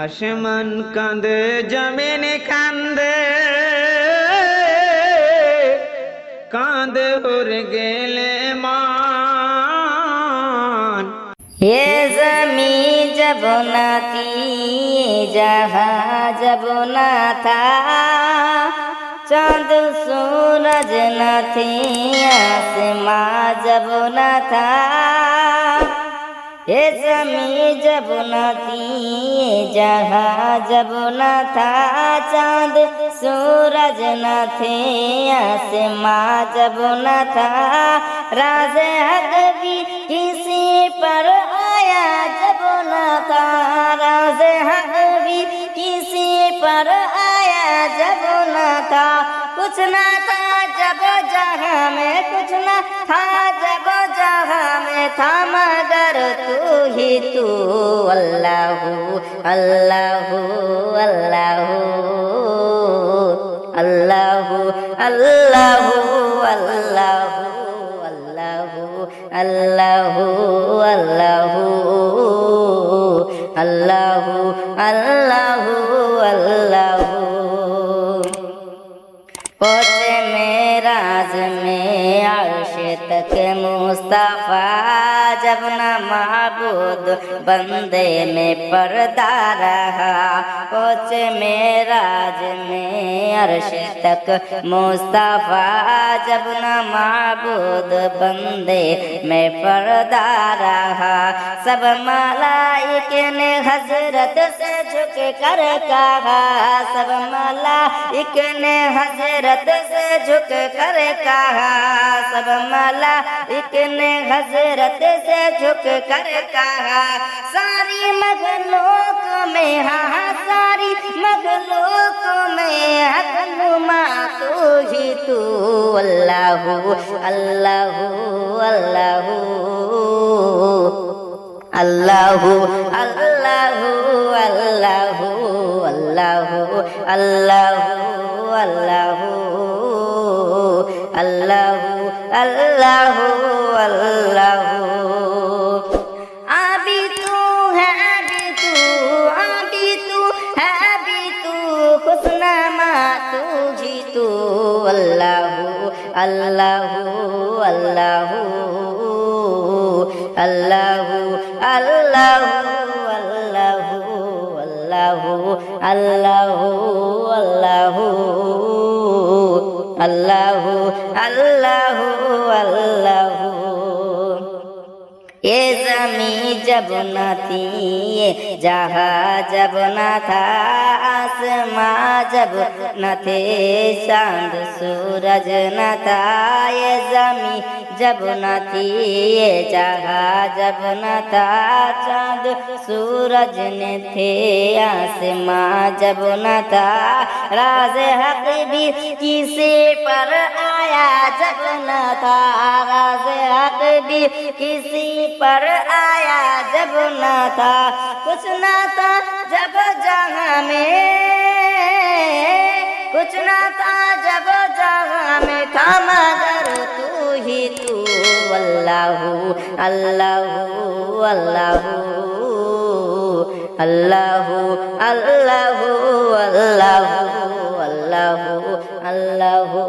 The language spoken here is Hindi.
আসমান কাঁদে জমিন কান্দে, কাঁদে উড় গেলে মান। ये जमी जब न थी, ये जहाँ जब न था, चांद सूरज न थे, आसमां जब न था। ये जमी जब न थी, ये जहाँ जब न था, चांद सूरज न थे, आसमां जब न था। राज हक भी किसी पर आया जब न था, राज हक भी किसी पर आया जब न था। कुछ न था जब जहाँ में, कुछ न था जब जहाँ में था, मगर तू ही तू। अल्लाहू अल्लाहू अल्लाहू अल्लाहू अल्लाहू अल्लाहू अल्लाहू अल्लाहू अल्लाहू अल्लाहू अल्लाहू। पहुँचे मेराज में अर्श तक मुस्तफ़ा, जब न माबूद बंदे में पर्दा रहा। पहुँचे मेराज में अर्श तक मुस्तफ़ा, जब न माबूद बंदे में पर्दा रहा। सब मलाइके ने हजरत से झुक कर कहा, सब मलाइके ने हजरत से झुक कर कहा, सब मलाइके ने हजरत से झुक कर कहा। सारी मखलूक में, हाँ सारी मखलूक में हकनुमा तू ही तू। अल्लाहू अल्लाहू अल्लाहू अल्लाहू अल्लाहू अल्लाहू अल्लाहू अल्लाहू अल्लाहू अल्लाहू अल्लाहू अल्लाहू। अभी तू है, अभी तू, अभी तू है, अभी तू, खुशनमा तू ही तू। अल्लाहू अल्लाहू अल्लाहू अल्लाहू अल्लाहू अल्लाहू अल्लाहू अल्लाहू अल्लाहू अल्लाहू अल्लाहू अल्लाहू। ये ज़मीं जब न थी, ये जहाँ जब न था, आसमां जब न थे, चांद सूरज न था। ये ज़मीं जब न थी, ये जहाँ जब न था, चांद सूरज न थे, आसमां जब न था। राज हक भी किसी पर आया जब न था, राज हक भी किसी पर आया जब न था। कुछ न था जब जहाँ में, कुछ न था जब जहाँ में था, मगर तू ही तू। अल्लाहू अल्लाहू अल्लाहू अल्लाहू अल्लाहू अल्लाहू अल्लाहू अल्लाहू